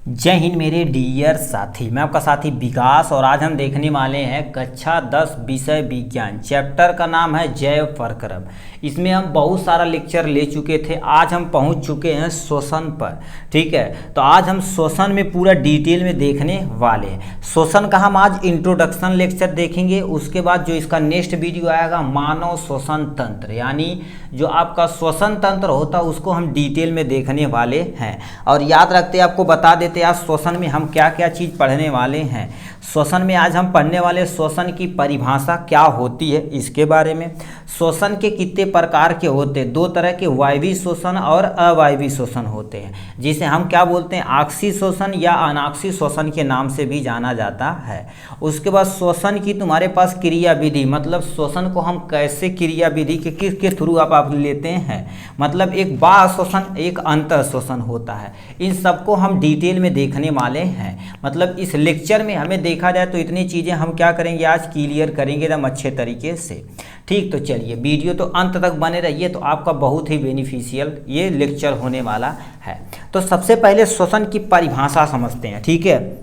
जय हिंद मेरे डियर साथी, मैं आपका साथी विकास और आज हम देखने वाले हैं कक्षा 10 विषय विज्ञान। चैप्टर का नाम है जैव प्रक्रम। इसमें हम बहुत सारा लेक्चर ले चुके थे। आज हम पहुंच चुके हैं श्वसन पर। ठीक है, तो आज हम श्वसन में पूरा डिटेल में देखने वाले हैं। श्वसन का हम आज इंट्रोडक्शन लेक्चर देखेंगे। उसके बाद जो इसका नेक्स्ट वीडियो आएगा मानव श्वसन तंत्र, यानी जो आपका श्वसन तंत्र होता है उसको हम डिटेल में देखने वाले हैं। और याद रखते आपको बता देते आज श्वसन में हम क्या क्या चीज़ पढ़ने वाले हैं। श्वसन में आज हम पढ़ने वाले श्वसन की परिभाषा क्या होती है इसके बारे में। श्वसन के कितने प्रकार के होते हैं, दो तरह के वायवीय श्वसन और अवायवीय श्वसन होते हैं, जिसे हम क्या बोलते हैं आक्सीय श्वसन या अनाक्सीय श्वसन के नाम से भी जाना जाता है। उसके बाद श्वसन की तुम्हारे पास क्रिया विधि, मतलब श्वसन को हम कैसे क्रिया विधि के किसके थ्रू आप लेते हैं, मतलब एक बाह्य श्वसन एक अंतः श्वसन होता है। इन सबको हम डिटेल में देखने वाले हैं। मतलब इस लेक्चर में हमें देखा जाए तो इतनी चीज़ें हम क्या करेंगे आज क्लियर करेंगे एकदम अच्छे तरीके से। ठीक, तो चलिए वीडियो तो अंत तक बने रहिए, तो आपका बहुत ही बेनिफिशियल ये लेक्चर होने वाला है। तो सबसे पहले श्वसन की परिभाषा समझते हैं। ठीक है,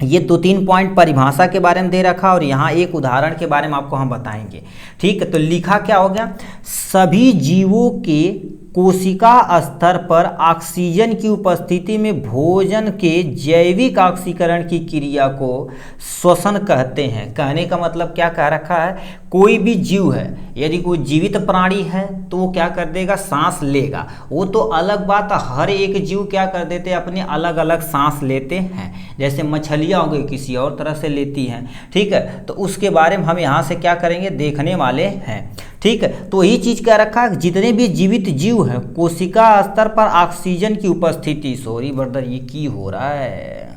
ये 2-3 पॉइंट परिभाषा के बारे में दे रखा और यहाँ एक उदाहरण के बारे में आपको हम बताएंगे। ठीक है, तो लिखा क्या हो गया, सभी जीवों के कोशिका स्तर पर ऑक्सीजन की उपस्थिति में भोजन के जैविक ऑक्सीकरण की क्रिया को श्वसन कहते हैं। कहने का मतलब क्या कह रखा है, कोई भी जीव है, यदि कोई जीवित प्राणी है तो वो क्या कर देगा, सांस लेगा। वो तो अलग बात, हर एक जीव क्या कर देते हैं अपने अलग अलग सांस लेते हैं। जैसे मछलियाँ हो गई किसी और तरह से लेती हैं। ठीक है, तो उसके बारे में हम यहाँ से क्या करेंगे देखने वाले हैं। ठीक है, तो यही चीज़ कह रखा है जितने भी जीवित जीव हैं कोशिका स्तर पर ऑक्सीजन की उपस्थिति, सॉरी ब्रदर ये की हो रहा है।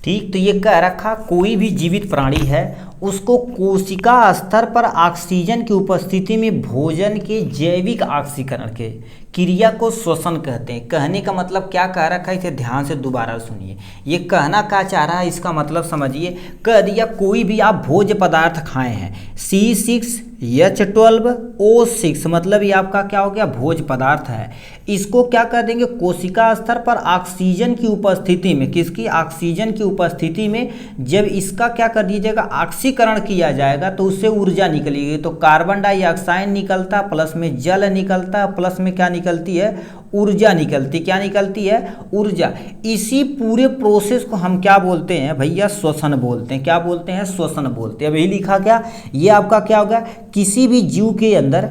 ठीक, तो ये कह रखा कोई भी जीवित प्राणी है उसको कोशिका स्तर पर ऑक्सीजन की उपस्थिति में भोजन के जैविक ऑक्सीकरण के क्रिया को श्वसन कहते हैं। कहने का मतलब क्या कह रखा है, इसे ध्यान से दोबारा सुनिए। ये कहना क्या चाह रहा है इसका मतलब समझिए। कह दिया कोई भी आप भोज्य पदार्थ खाए हैं C6H12O6, मतलब ये आपका क्या हो गया भोज्य पदार्थ है। इसको क्या कर देंगे कोशिका स्तर पर ऑक्सीजन की उपस्थिति में, किसकी ऑक्सीजन की उपस्थिति में जब इसका क्या कर दीजिएगा ऑक्सीकरण किया जाएगा तो उससे ऊर्जा निकलेगी। तो कार्बन डाइऑक्साइड निकलता, प्लस में जल निकलता, प्लस में क्या निकलती है ऊर्जा निकलती। क्या निकलती है ऊर्जा। इसी पूरे प्रोसेस को हम क्या बोलते हैं भैया श्वसन बोलते हैं। क्या बोलते हैं श्वसन बोलते हैं। अब यही लिखा क्या, ये आपका क्या होगा किसी भी जीव के अंदर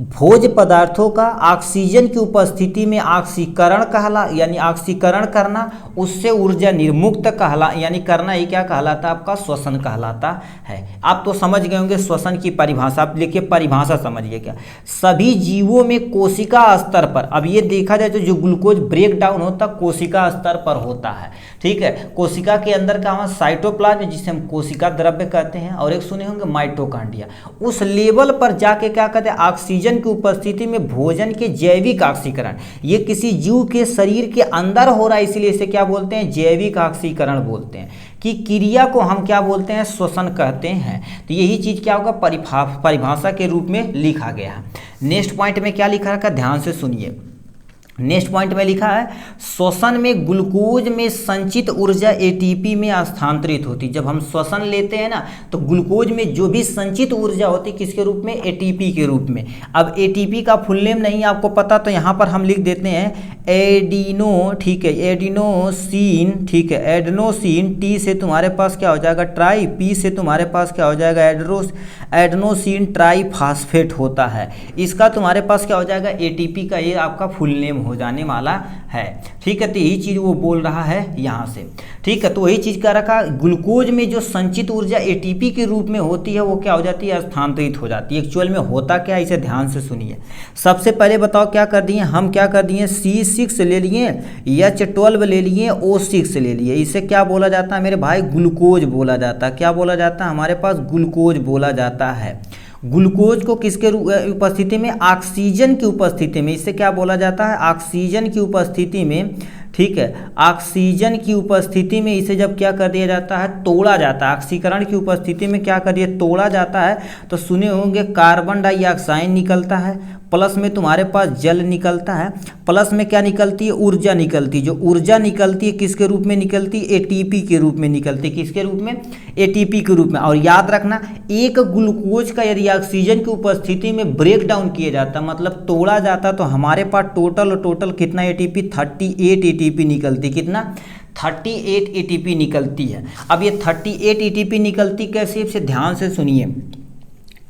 भोज्य पदार्थों का ऑक्सीजन की उपस्थिति में ऑक्सीकरण कहला, यानी ऑक्सीकरण करना, उससे ऊर्जा निर्मुक्त कहला, यानी करना ये क्या कहलाता है आपका श्वसन कहलाता है। आप तो समझ गए होंगे श्वसन की परिभाषा। आप लिखिए परिभाषा समझिए क्या, सभी जीवों में कोशिका स्तर पर, अब ये देखा जाए तो जो ग्लूकोज ब्रेक डाउन होता है कोशिका स्तर पर होता है। ठीक है, कोशिका के अंदर का हमारा साइटोप्लाज्म जिसे हम कोशिका द्रव्य कहते हैं, और एक सुने होंगे माइटोकॉन्ड्रिया, उस लेवल पर जाके क्या कहते हैं ऑक्सीजन की उपस्थिति में भोजन के जैविक ऑक्सीकरण। ये किसी जीव के शरीर के अंदर हो रहा है, इसलिए इसे क्या बोलते हैं जैविक ऑक्सीकरण बोलते हैं। कि क्रिया को हम क्या बोलते हैं श्वसन कहते हैं। तो यही चीज क्या होगा परिभाषा के रूप में लिखा गया है। नेक्स्ट पॉइंट में क्या लिखा रखा ध्यान से सुनिए। नेक्स्ट पॉइंट में लिखा है श्वसन में ग्लूकोज में संचित ऊर्जा एटीपी में स्थानांतरित होती। जब हम श्वसन लेते हैं ना तो ग्लूकोज में जो भी संचित ऊर्जा होती किसके रूप में, एटीपी के रूप में। अब एटीपी का फुल नेम नहीं आपको पता तो यहाँ पर हम लिख देते हैं एडिनो। ठीक है, एडिनोसिन। ठीक है, एडनोसिन, टी से तुम्हारे पास क्या हो जाएगा ट्राई, पी से तुम्हारे पास क्या हो जाएगा एडनोसिन ट्राईफॉस्फेट होता है। इसका तुम्हारे पास क्या हो जाएगा एटीपी का ये आपका फुल नेम हो जाने वाला है। ठीक है, तो यही चीज वो बोल रहा है यहाँ से। ठीक है, तो वही चीज का रखा ग्लूकोज में जो संचित ऊर्जा एटीपी के रूप में होती है वो क्या हो जाती है स्थानांतरित हो जाती है। एक्चुअल में होता क्या है इसे ध्यान से सुनिए। सबसे पहले बताओ क्या कर दिए हम, क्या कर दिए C6 ले लिए, H12 ले लिए, O6 ले लिए। इसे क्या बोला जाता है मेरे भाई ग्लूकोज बोला जाता है। क्या बोला जाता है हमारे पास ग्लूकोज बोला जाता है। ग्लूकोज को किसके उपस्थिति में, ऑक्सीजन की उपस्थिति में, इससे क्या बोला जाता है ऑक्सीजन की उपस्थिति में। ठीक है, ऑक्सीजन की उपस्थिति में इसे जब क्या कर दिया जाता है तोड़ा जाता है, ऑक्सीकरण की उपस्थिति में क्या कर दिया तोड़ा जाता है तो सुने होंगे कार्बन डाइऑक्साइड निकलता है, प्लस में तुम्हारे पास जल निकलता है, प्लस में क्या निकलती है, ऊर्जा निकलती है। जो ऊर्जा निकलती है किसके रूप में निकलती है, एटीपी के रूप में निकलती है। किसके रूप में, एटीपी के रूप में। और याद रखना, एक ग्लूकोज का यदि ऑक्सीजन की उपस्थिति में ब्रेक डाउन किया जाता, मतलब तोड़ा जाता, तो हमारे पास टोटल कितना एटीपी, 38 एटीपी निकलती। कितना, 38 एटीपी निकलती है। अब ये 38 एटीपी निकलती कैसे, इसे ध्यान से सुनिए।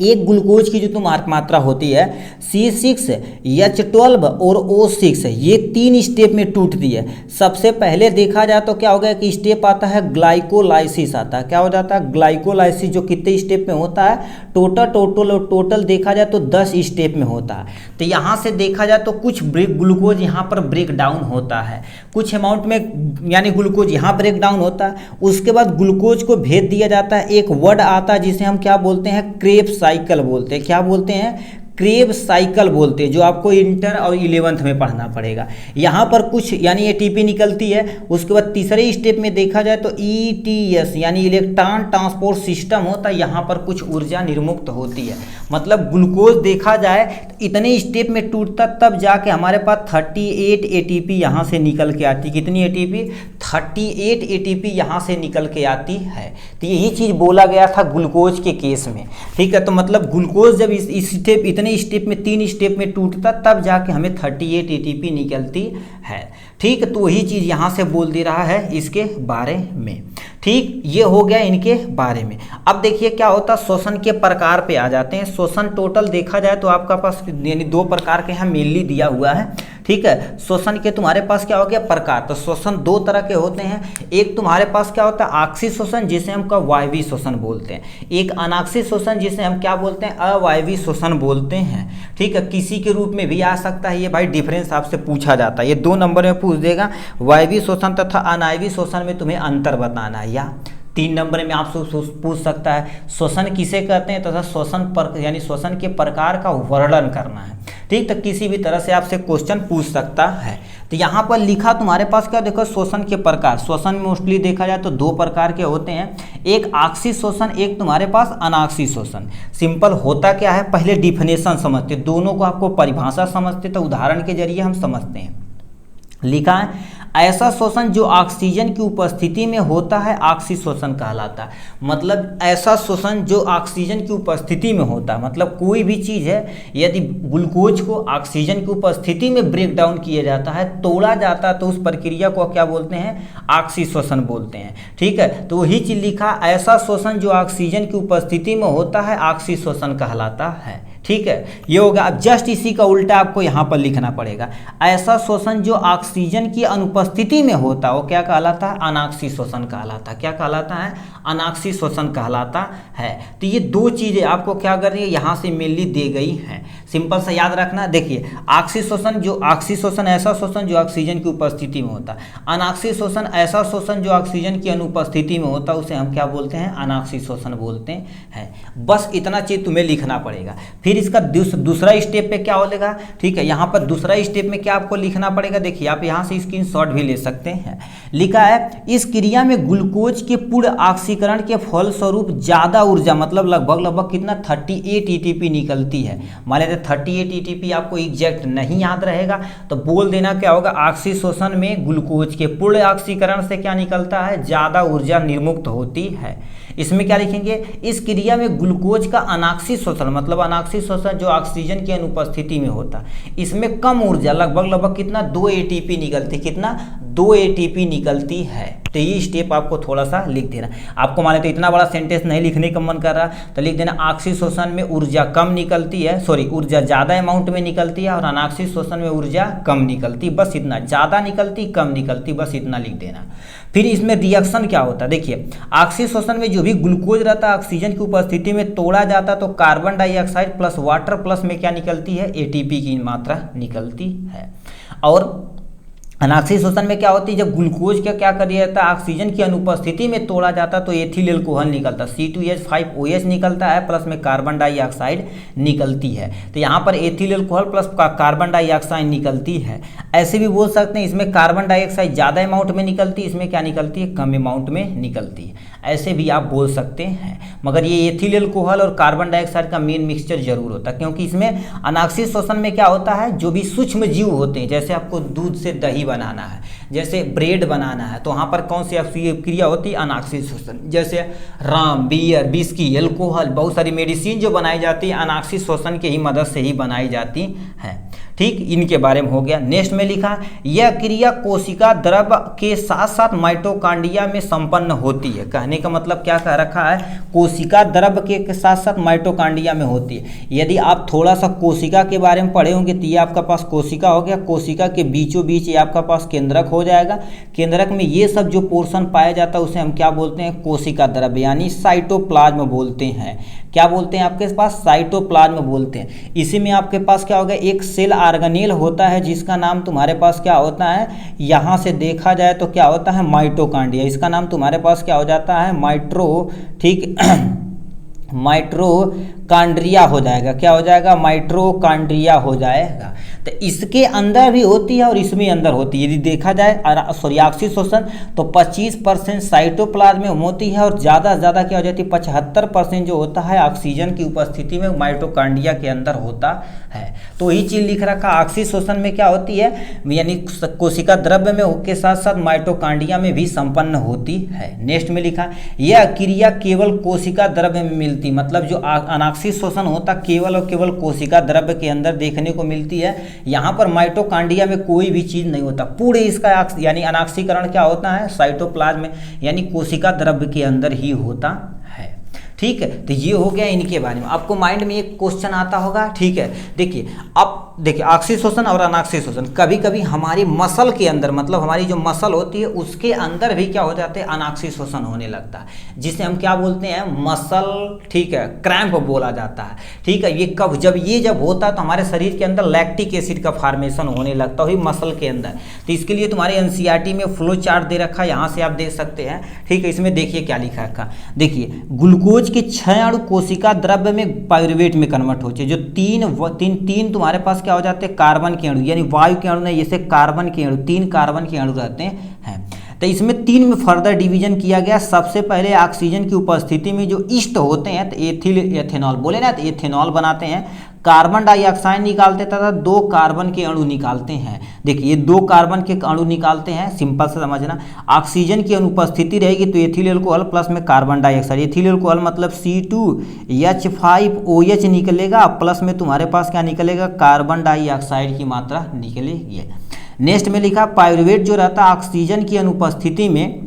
एक ग्लूकोज की जो तो मात्रा होती है C6, H12 और O6, ये 3 स्टेप में टूटती है। सबसे पहले देखा जाए तो क्या होगा कि स्टेप आता है ग्लाइकोलाइसिस आता है। क्या हो जाता है, ग्लाइकोलाइसिस, जो कितने स्टेप में होता है, टोटल देखा जाए तो 10 स्टेप में होता है। तो यहाँ से देखा जाए तो कुछ ग्लूकोज यहाँ पर ब्रेक डाउन होता है, कुछ अमाउंट में यानी ग्लूकोज यहाँ ब्रेक डाउन होता है। उसके बाद ग्लूकोज को भेज दिया जाता है, एक वर्ड आता है जिसे हम क्या बोलते हैं, क्रेब्स साइकिल बोलते हैं। क्या बोलते हैं, क्रेब्स साइकिल बोलते हैं, जो आपको इंटर और 11th में पढ़ना पड़ेगा। यहाँ पर कुछ यानी एटीपी निकलती है। उसके बाद तीसरे स्टेप में देखा जाए तो ETS यानी इलेक्ट्रॉन ट्रांसपोर्ट सिस्टम होता है, यहाँ पर कुछ ऊर्जा निर्मुक्त होती है। मतलब ग्लूकोज देखा जाए तो इतने स्टेप में टूटता, तब जाके हमारे पास 38 एटीपी यहाँ से निकल के आती। कितनी एटीपी, 38 एटीपी यहाँ से निकल के आती है। तो यही चीज़ बोला गया था ग्लूकोज के केस में, ठीक है। तो मतलब ग्लूकोज जब इस स्टेप, इतने स्टेप में, 3 स्टेप में टूटता, तब जाके हमें 38 एटीपी निकलती है, ठीक। तो वही चीज़ यहाँ से बोल दे रहा है इसके बारे में, ठीक। ये हो गया इनके बारे में। अब देखिए क्या होता है, श्वसन के प्रकार पे आ जाते हैं। श्वसन टोटल देखा जाए तो आपका पास यानी 2 प्रकार के यहाँ मेनली दिया हुआ है, ठीक है। श्वसन के तुम्हारे पास क्या हो गया, प्रकार। तो श्वसन 2 तरह के होते हैं। एक तुम्हारे पास क्या होता है, आक्सीय श्वसन, जिसे हम वायवीय श्वसन बोलते हैं। एक अनाक्सीय श्वसन, जिसे हम क्या बोलते हैं, अवायवीय श्वसन बोलते हैं, ठीक है। किसी के रूप में भी आ सकता है, ये भाई डिफरेंस आपसे पूछा जाता है, ये 2 नंबर में पूछ देगा। वायवीय श्वसन तथा अनायवीय श्वसन में तुम्हें अंतर बताना है, या 3 नंबर में आपसे पूछ सकता है श्वसन किसे कहते हैं तथा श्वसन पर यानी श्वसन के प्रकार का वर्णन करना है, ठीक। तो किसी भी तरह से आपसे क्वेश्चन पूछ सकता है। तो यहाँ पर लिखा तुम्हारे पास क्या, देखो श्वसन के प्रकार। श्वसन मोस्टली देखा जाए तो 2 प्रकार के होते हैं, एक आक्सीय श्वसन, एक तुम्हारे पास अनाक्सीय श्वसन। सिंपल होता क्या है, पहले डिफिनेशन समझते, दोनों को आपको परिभाषा समझते, तो उदाहरण के जरिए हम समझते हैं। लिखा है ऐसा श्वसन जो ऑक्सीजन की उपस्थिति में होता है आक्सीय श्वसन कहलाता है। मतलब ऐसा श्वसन जो ऑक्सीजन की उपस्थिति में होता है, मतलब कोई भी चीज़ है यदि ग्लूकोज को ऑक्सीजन की उपस्थिति में ब्रेक डाउन किया जाता है, तोड़ा जाता है, तो उस प्रक्रिया को क्या बोलते हैं, ऑक्सीय श्वसन बोलते हैं, ठीक है। तो वही चीज़ लिखा, ऐसा श्वसन जो ऑक्सीजन की उपस्थिति में होता है ऑक्सीय श्वसन कहलाता है, ठीक है। ये होगा। अब जस्ट इसी का उल्टा आपको यहाँ पर लिखना पड़ेगा, ऐसा श्वसन जो ऑक्सीजन की अनुपस्थिति में होता है वो क्या कहलाता है, अनाक्सीय श्वसन कहलाता है। क्या कहलाता है, अनाक्सीय श्वसन कहलाता है। तो ये 2 चीज़ें आपको क्या कर रही है, यहाँ से मेनली दी गई हैं। सिंपल सा याद रखना, देखिए ऑक्सीय श्वसन, जो ऑक्सीय श्वसन ऐसा श्वसन जो ऑक्सीजन की उपस्थिति में होता है, अनाक्सीय श्वसन ऐसा श्वसन जो ऑक्सीजन की अनुपस्थिति में होता है, उसे हम क्या बोलते हैं, अनाक्सीय श्वसन बोलते हैं। बस इतना चीज़ तुम्हें लिखना पड़ेगा। फिर इसका दूसरा स्टेप पे क्या होगा, ठीक है। यहाँ पर दूसरा स्टेप में क्या आपको लिखना पड़ेगा, देखिए आप यहाँ से स्क्रीनशॉट भी ले सकते हैं। लिखा है इस क्रिया में ग्लूकोज के पूर्ण ऑक्सीकरण के फलस्वरूप ज़्यादा ऊर्जा, मतलब लगभग कितना, 38 एटीपी निकलती है। मान लेते 38 एटीपी आपको एग्जैक्ट नहीं याद रहेगा तो बोल देना क्या होगा, ऑक्सीय श्वसन में ग्लूकोज के पूर्ण ऑक्सीकरण से क्या निकलता है, ज़्यादा ऊर्जा निर्मुक्त होती है। इसमें क्या लिखेंगे, इस क्रिया में ग्लूकोज का अनाक्सीय श्वसन, मतलब अनाक्सीय श्वसन जो ऑक्सीजन की अनुपस्थिति में होता है, इसमें कम ऊर्जा लगभग कितना, 2 एटीपी निकलती, कितना, 2 एटीपी निकलती है। तो ये स्टेप आपको थोड़ा सा लिख देना। आपको माने तो इतना बड़ा सेंटेंस नहीं लिखने का मन कर रहा तो लिख देना, ऑक्सीय श्वसन में ऊर्जा कम निकलती है, ऊर्जा ज़्यादा अमाउंट में निकलती है, और अनाक्सीय श्वसन में ऊर्जा कम निकलती, बस इतना, ज़्यादा निकलती कम निकलती, बस इतना लिख देना। फिर इसमें रिएक्शन क्या होता है, देखिए ऑक्सीय श्वसन में जो भी ग्लूकोज रहता है ऑक्सीजन की उपस्थिति में तोड़ा जाता है, तो carbon dioxide plus water plus में क्या निकलती है, एटीपी की मात्रा निकलती है। और अनाक्सिक शोषण में क्या होती है, जब ग्लूकोज का क्या कर दिया जाता है, ऑक्सीजन की अनुपस्थिति में तोड़ा जाता है तो एथिल एल्कोहल निकलता है, C2H5OH निकलता है, प्लस में कार्बन डाइऑक्साइड निकलती है। तो यहाँ पर ethyl alcohol plus carbon dioxide निकलती है। ऐसे भी बोल सकते हैं इसमें कार्बन डाइऑक्साइड ज़्यादा अमाउंट में निकलती है, इसमें क्या निकलती है, कम अमाउंट में निकलती है। ऐसे भी आप बोल सकते हैं। मगर ये एथिल एल्कोहल और कार्बन डाइऑक्साइड का मेन मिक्सचर जरूर होता है, क्योंकि इसमें अनाक्सिक शोषण में क्या होता है, जो भी सूक्ष्म जीव होते हैं, जैसे आपको दूध से दही बनाना है, जैसे ब्रेड बनाना है, तो वहाँ पर कौन सी क्रिया होती है, अनाक्सिक शोषण। जैसे राम, बियर, विस्की, एल्कोहल, बहुत सारी मेडिसिन जो बनाई जाती है अनाक्सिक शोषण के ही मदद से ही बनाई जाती है। ठीक, इनके बारे में हो गया। नेक्स्ट में लिखा, यह क्रिया कोशिका द्रव के साथ साथ माइटोकांड्रिया में संपन्न होती है। कहने का मतलब क्या कह रखा है, कोशिका द्रव के साथ साथ माइटोकांड्रिया में होती है। यदि आप थोड़ा सा कोशिका के बारे में पढ़े होंगे तो ये आपका पास कोशिका हो गया, कोशिका के बीचों बीच ये आपका पास केंद्रक हो जाएगा। केंद्रक में ये सब जो पोर्शन पाया जाता है उसे हम क्या बोलते हैं, कोशिका द्रव यानी साइटोप्लाज्म बोलते हैं। क्या बोलते हैं आपके पास, साइटोप्लाज्म बोलते हैं। इसी में आपके पास क्या होगा, एक सेल ऑर्गेनेल होता है जिसका नाम तुम्हारे पास क्या होता है, यहाँ से देखा जाए तो क्या होता है, माइटोकांड्रिया। इसका नाम तुम्हारे पास क्या हो जाता है, ठीक माइटोकांड्रिया हो जाएगा। क्या हो जाएगा, माइटोकांड्रिया हो जाएगा। तो इसके अंदर भी होती है और इसमें अंदर होती है। यदि देखा जाए अनाक्सिक शोषण तो 25% साइटोप्लाज्म में होती है और ज़्यादा से ज़्यादा क्या हो जाती है, 75% जो होता है ऑक्सीजन की उपस्थिति में माइटोकांड्रिया के अंदर होता है। तो यही चीज़ लिख रखा, ऑक्सिक शोषण में क्या होती है, यानी कोशिका द्रव्य में के साथ साथ माइटोकांड्रिया में भी संपन्न होती है। नेक्स्ट में लिखा, यह क्रिया केवल कोशिका द्रव्य में मिलती, मतलब जो अनाक्सिक शोषण होता केवल और केवल कोशिका द्रव्य के अंदर देखने को मिलती है। यहाँ पर माइटोकांड्रिया में कोई भी चीज़ नहीं होता। पूरे इसका यानी अनाक्सीकरण क्या होता है, साइटोप्लाज्म में यानी कोशिका द्रव्य के अंदर ही होता है। ठीक है, तो ये हो गया इनके बारे में। आपको माइंड में एक क्वेश्चन आता होगा, ठीक है, देखिए अब देखिए ऑक्सिक शोषण और अनाक्सिक शोषण, कभी कभी हमारी मसल के अंदर, मतलब हमारी जो मसल होती है उसके अंदर भी क्या हो जाते हैं, अनाक्सिक शोषण होने लगता है, जिसे हम क्या बोलते हैं, मसल, ठीक है, क्रैम्प बोला जाता है। ठीक है, ये कब, जब होता है तो हमारे शरीर के अंदर लैक्टिक एसिड का फॉर्मेशन होने लगता है मसल के अंदर। तो इसके लिए तुम्हारे एनसीईआरटी में फ्लो चार्ट दे रखा है, यहाँ से आप देख सकते हैं। ठीक है, इसमें देखिए क्या लिखा रखा, देखिए ग्लूकोज के 6 अणु कोशिका द्रव्य में पाइरुवेट में कन्वर्ट होते हैं। जो तीन तुम्हारे पास क्या हो जाते हैं, कार्बन के अणु, यानी वायु के अणु नहीं, जैसे कार्बन के अणु, 3 कार्बन के अणु रहते हैं। तो इसमें 3 में फर्दर डिवीजन किया गया। सबसे पहले ऑक्सीजन की उपस्थिति में जो ईस्ट होते हैं, तो एथिल एथेनॉल बोले ना, तो एथेनॉल बनाते हैं। कार्बन डाइऑक्साइड निकालते तथा 2 कार्बन के अणु निकालते हैं। देखिए 2 कार्बन के अणु निकालते हैं, सिंपल से समझना। ऑक्सीजन की अनुपस्थिति रहेगी तो एथिल एल्कोहल प्लस में कार्बन डाइऑक्साइड, एथिल एल्कोहल मतलब C2H5OH निकलेगा, प्लस में तुम्हारे पास क्या निकलेगा, कार्बन डाइऑक्साइड की मात्रा निकलेगी। नेक्स्ट में लिखा, पाइरुवेट जो रहता है ऑक्सीजन की अनुपस्थिति में,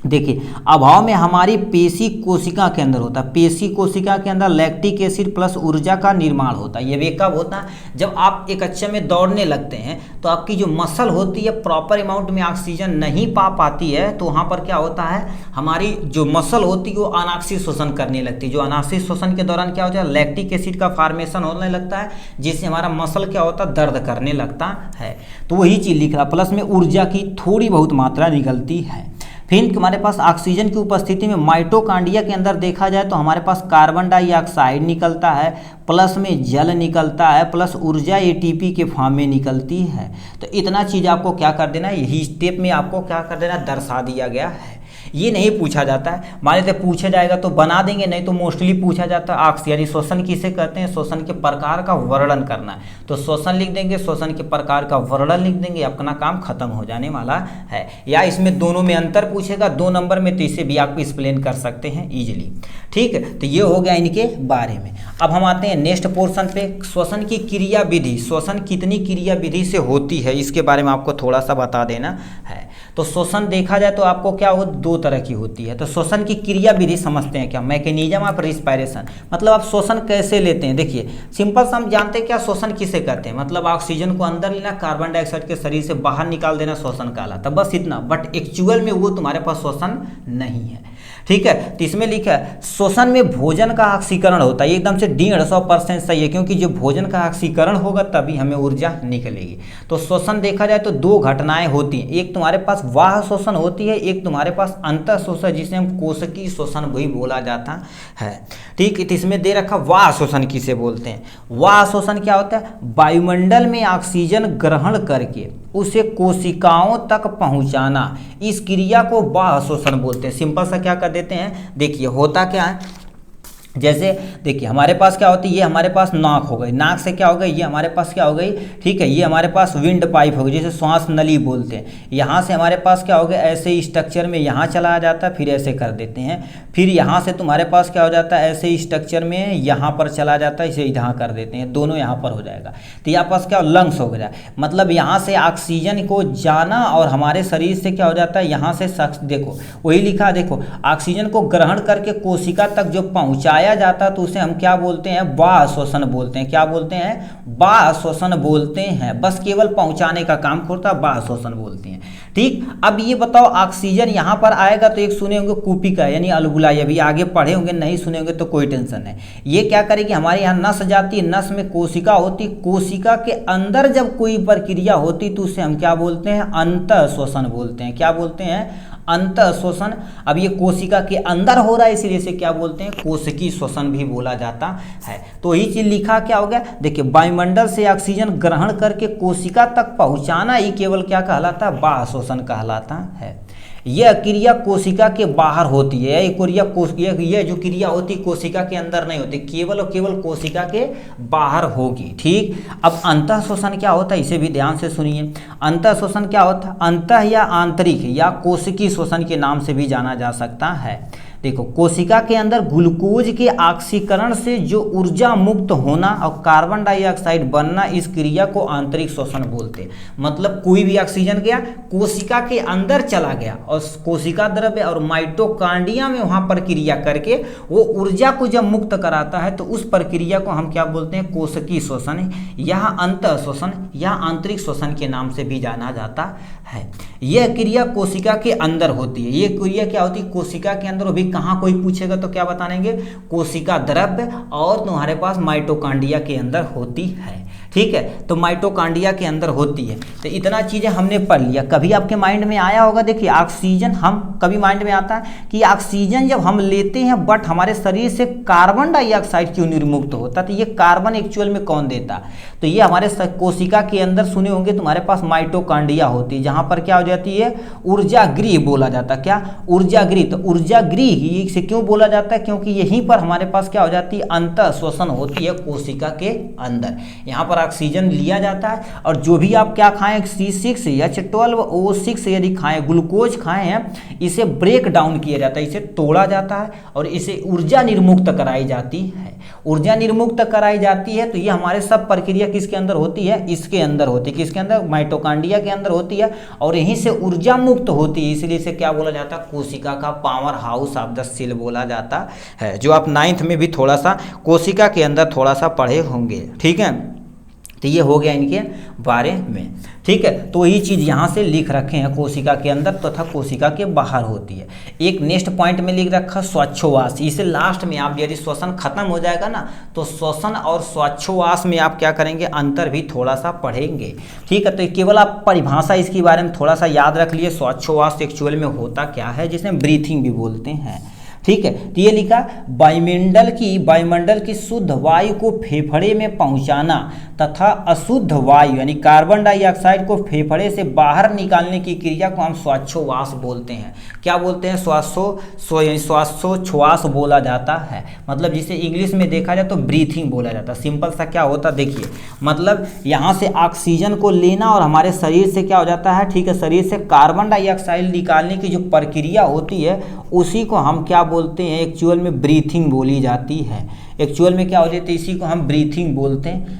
देखिए अभाव में हमारी पेशी कोशिका के अंदर होता है। पेशी कोशिका के अंदर लैक्टिक एसिड प्लस ऊर्जा का निर्माण होता है। ये वे कब होता है, जब आप एक अच्छे में दौड़ने लगते हैं तो आपकी जो मसल होती है प्रॉपर अमाउंट में ऑक्सीजन नहीं पा पाती है, तो वहाँ पर क्या होता है, हमारी जो मसल होती है वो अनाक्सिक शोषण करने लगती है। जो अनाक्सिक शोषण के दौरान क्या होता है, लैक्टिक एसिड का फॉर्मेशन होने लगता है, जिससे हमारा मसल क्या होता है, दर्द करने लगता है। तो वही चीज़ लिख रहा, प्लस में ऊर्जा की थोड़ी बहुत मात्रा निकलती है। फिर हमारे पास ऑक्सीजन की उपस्थिति में माइटोकांड्रिया के अंदर देखा जाए तो हमारे पास कार्बन डाइऑक्साइड निकलता है, प्लस में जल निकलता है, प्लस ऊर्जा एटीपी के फॉर्म में निकलती है। तो इतना चीज़ आपको क्या कर देना है, यही स्टेप में आपको क्या कर देना, दर्शा दिया गया है। ये नहीं पूछा जाता है, मान लेते पूछा जाएगा तो बना देंगे, नहीं तो मोस्टली पूछा जाता है ऑक्स यानी शोषण किसे कहते हैं, शोषण के प्रकार का वर्णन करना है। तो शोषण लिख देंगे, शोषण के प्रकार का वर्णन लिख देंगे, अपना काम खत्म हो जाने वाला है। या इसमें दोनों में अंतर पूछेगा 2 नंबर में, तो इसे भी आप एक्सप्लेन कर सकते हैं इजीली। ठीक है, तो ये हो गया इनके बारे में। अब हम आते हैं नेक्स्ट पोर्शन पे, श्वसन की क्रिया विधि। श्वसन कितनी क्रिया विधि से होती है इसके बारे में आपको थोड़ा सा बता देना है। तो श्वसन देखा जाए तो आपको क्या हो, 2 तरह की होती है। तो श्वसन की क्रिया विधि समझते हैं क्या, मैकेनिज्म ऑफ रिस्पायरेशन, मतलब आप श्वसन कैसे लेते हैं। देखिए सिंपल सा हम जानते हैं क्या श्वसन किसे कहते हैं, मतलब ऑक्सीजन को अंदर लेना, कार्बन डाइऑक्साइड के शरीर से बाहर निकाल देना, श्वसन कहलाता, बस इतना। बट एक्चुअल में वो तुम्हारे पास श्वसन नहीं है। ठीक है। तो इसमें लिखा है श्वसन में भोजन का ऑक्सीकरण होता है, एकदम से 150% सही है, क्योंकि जो भोजन का ऑक्सीकरण होगा तभी हमें ऊर्जा निकलेगी। तो श्वसन देखा जाए तो दो घटनाएं होती हैं, एक तुम्हारे पास वाह श्वसन होती है, एक तुम्हारे पास अंतः श्वसन जिसे हम कोशिकीय श्वसन भी बोला जाता है। ठीक है, तो इसमें दे रखा वाह श्वसन किसे बोलते हैं। वाह श्वसन क्या होता है, वायुमंडल में ऑक्सीजन ग्रहण करके उसे कोशिकाओं तक पहुंचाना, इस क्रिया को वाह श्वसन बोलते हैं। सिंपल सा क्या कर देते हैं, देखिए होता क्या है, जैसे देखिए हमारे पास क्या होती है, ये हमारे पास नाक हो गई, नाक से क्या हो गई, ये हमारे पास क्या हो गई, ठीक है, ये हमारे पास विंड पाइप हो गई, जैसे श्वास नली बोलते हैं। यहाँ से हमारे पास क्या हो गया, ऐसे स्ट्रक्चर में यहाँ चला जाता है, फिर ऐसे कर देते हैं, फिर यहाँ से तुम्हारे पास क्या हो जाता है, ऐसे स्ट्रक्चर में यहाँ पर चला जाता है, इसे यहाँ कर देते हैं, दोनों यहाँ पर हो जाएगा। तो यहाँ पास क्या लंग्स हो गया, मतलब यहाँ से ऑक्सीजन को जाना और हमारे शरीर से क्या हो जाता है, यहाँ से देखो वही लिखा, देखो ऑक्सीजन को ग्रहण करके कोशिका तक जो पहुँचाया जाता तो उसे हम क्या बोलते हैं, वाह श्वसन बोलते हैं। क्या बोलते हैं, वाह श्वसन बोलते हैं। बस केवल पहुंचाने का काम करता है, वाह श्वसन बोलते हैं। ठीक, अब ये बताओ ऑक्सीजन यहाँ पर आएगा तो एक सुने होंगे कूपिका यानी अलबुला, अभी आगे पढ़े होंगे, नहीं सुने होंगे तो कोई टेंशन नहीं। ये क्या करेगी, हमारे यहाँ नस जाती है, नस में कोशिका होती, कोशिका के अंदर जब कोई प्रक्रिया होती तो उसे हम क्या बोलते हैं, अंतः श्वसन बोलते हैं। क्या बोलते हैं, अंतः श्वसन। अब ये कोशिका के अंदर हो रहा है इसलिए इसे क्या बोलते हैं, कोशिकीय श्वसन भी बोला जाता है। तो यही चीज लिखा क्या हो गया, देखिए वायुमंडल से ऑक्सीजन ग्रहण करके कोशिका तक पहुंचाना ही केवल क्या कहलाता है, बाह्य श्वसन कहलाता है। यह क्रिया कोशिका के बाहर होती है, यह जो क्रिया होती है कोशिका के अंदर नहीं होती, केवल और केवल कोशिका के बाहर होगी। ठीक, अब अंतः श्वसन क्या होता है, इसे भी ध्यान से सुनिए। अंतः श्वसन क्या होता है, अंतः या आंतरिक या कोशिकीय श्वसन के नाम से भी जाना जा सकता है। देखो कोशिका के अंदर ग्लूकोज के ऑक्सीकरण से जो ऊर्जा मुक्त होना और कार्बन डाइऑक्साइड बनना, इस क्रिया को आंतरिक श्वसन बोलते हैं। मतलब कोई भी ऑक्सीजन गया कोशिका के अंदर चला गया और कोशिका द्रव्य और माइटोकॉन्ड्रिया में वहां प्रक्रिया करके वो ऊर्जा को जब मुक्त कराता है तो उस प्रक्रिया को हम क्या बोलते हैं, कोशिकीय श्वसन या अंतः श्वसन या आंतरिक श्वसन के नाम से भी जाना जाता है। यह क्रिया कोशिका के अंदर होती है। ये क्रिया क्या होती है, कोशिका के अंदर। भी कहाँ कोई पूछेगा तो क्या बताएंगे, कोशिका द्रव्य और तुम्हारे पास माइटोकॉन्ड्रिया के अंदर होती है। ठीक है, तो माइटोकॉन्ड्रिया के अंदर होती है। तो इतना चीज़ें हमने पढ़ लिया। कभी आपके माइंड में आया होगा, देखिए ऑक्सीजन, हम कभी माइंड में आता है कि ऑक्सीजन जब हम लेते हैं बट हमारे शरीर से कार्बन डाइऑक्साइड क्यों निर्मुक्त होता है, तो ये कार्बन एक्चुअल में कौन देता है, तो ये हमारे कोशिका के अंदर सुने होंगे तुम्हारे पास माइटोकॉन्ड्रिया होती है, जहाँ पर क्या हो जाती है, ऊर्जा गृह बोला जाता है। क्या, ऊर्जा गृह। तो ऊर्जा गृह ही से क्यों बोला जाता है, क्योंकि यहीं पर हमारे पास क्या हो जाती है, अंतः श्वसन होती है कोशिका के अंदर। यहाँ पर ऑक्सीजन लिया जाता है और जो भी आप क्या खाएं, C6H12O6 यदि खाएं, ग्लूकोज खाएं हैं, इसे ब्रेक डाउन किया जाता है, इसे तोड़ा जाता है और इसे ऊर्जा निर्मुक्त कराई जाती है। ऊर्जा निर्मुक्त कराई जाती है तो ये हमारे सब प्रक्रिया किसके अंदर होती है, इसके अंदर होती है। किसके अंदर, माइटोकॉन्ड्रिया के अंदर होती है और यहीं से ऊर्जा मुक्त होती है, इसलिए इसे क्या बोला जाता है, कोशिका का power house of the cell बोला जाता है, जो आप 9th में भी थोड़ा सा कोशिका के अंदर थोड़ा सा पढ़े होंगे। ठीक है, तो ये हो गया इनके बारे में। ठीक है, तो यही चीज़ यहाँ से लिख रखे हैं, कोशिका के अंदर तथा कोशिका के बाहर होती है। एक नेक्स्ट पॉइंट में लिख रखा श्वासोच्छ्वास। इसे लास्ट में आप यदि श्वसन खत्म हो जाएगा ना तो श्वसन और श्वासोच्छ्वास में आप क्या करेंगे, अंतर भी थोड़ा सा पढ़ेंगे। ठीक है, तो केवल आप परिभाषा इसके बारे में थोड़ा सा याद रख लिए, श्वासोच्छ्वास एक्चुअल में होता क्या है, जिसे ब्रीथिंग भी बोलते हैं। ठीक है, तो ये लिखा, वायुमंडल की शुद्ध वायु को फेफड़े में पहुंचाना तथा अशुद्ध वायु यानी कार्बन डाइऑक्साइड को फेफड़े से बाहर निकालने की क्रिया को हम श्वासोच्छ्वास बोलते हैं। क्या बोलते हैं, श्वासोच्छ्वास बोला जाता है। मतलब जिसे इंग्लिश में देखा जाए तो ब्रीथिंग बोला जाता है। सिंपल सा क्या होता, देखिए मतलब यहाँ से ऑक्सीजन को लेना और हमारे शरीर से क्या हो जाता है, ठीक है, शरीर से कार्बन डाइऑक्साइड निकालने की जो प्रक्रिया होती है उसी को हम क्या बोलते हैं, एक्चुअल में ब्रीथिंग बोली जाती है। एक्चुअल में क्या हो जाता है, इसी को हम ब्रीथिंग बोलते हैं।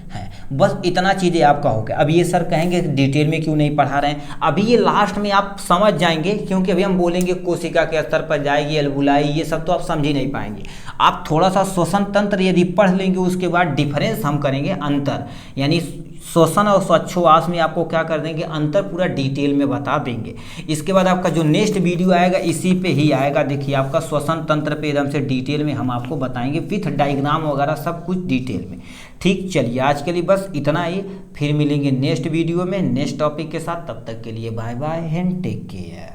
बस इतना चीज़ें आपका हो गया। अब ये सर कहेंगे डिटेल में क्यों नहीं पढ़ा रहे हैं, अभी ये लास्ट में आप समझ जाएंगे, क्योंकि अभी हम बोलेंगे कोशिका के स्तर पर जाएगी, अलबुलाई, ये सब तो आप समझ ही नहीं पाएंगे। आप थोड़ा सा श्वसन तंत्र यदि पढ़ लेंगे, उसके बाद डिफरेंस हम करेंगे, अंतर, यानी श्वसन और श्वासोच्छ्वास में आपको क्या कर देंगे, अंतर पूरा डिटेल में बता देंगे। इसके बाद आपका जो नेक्स्ट वीडियो आएगा इसी पे ही आएगा। देखिए आपका श्वसन तंत्र पे एकदम से डिटेल में हम आपको बताएंगे, विथ डायग्राम वगैरह सब कुछ डिटेल में। ठीक, चलिए आज के लिए बस इतना ही, फिर मिलेंगे नेक्स्ट वीडियो में नेक्स्ट टॉपिक के साथ। तब तक के लिए bye bye and take care.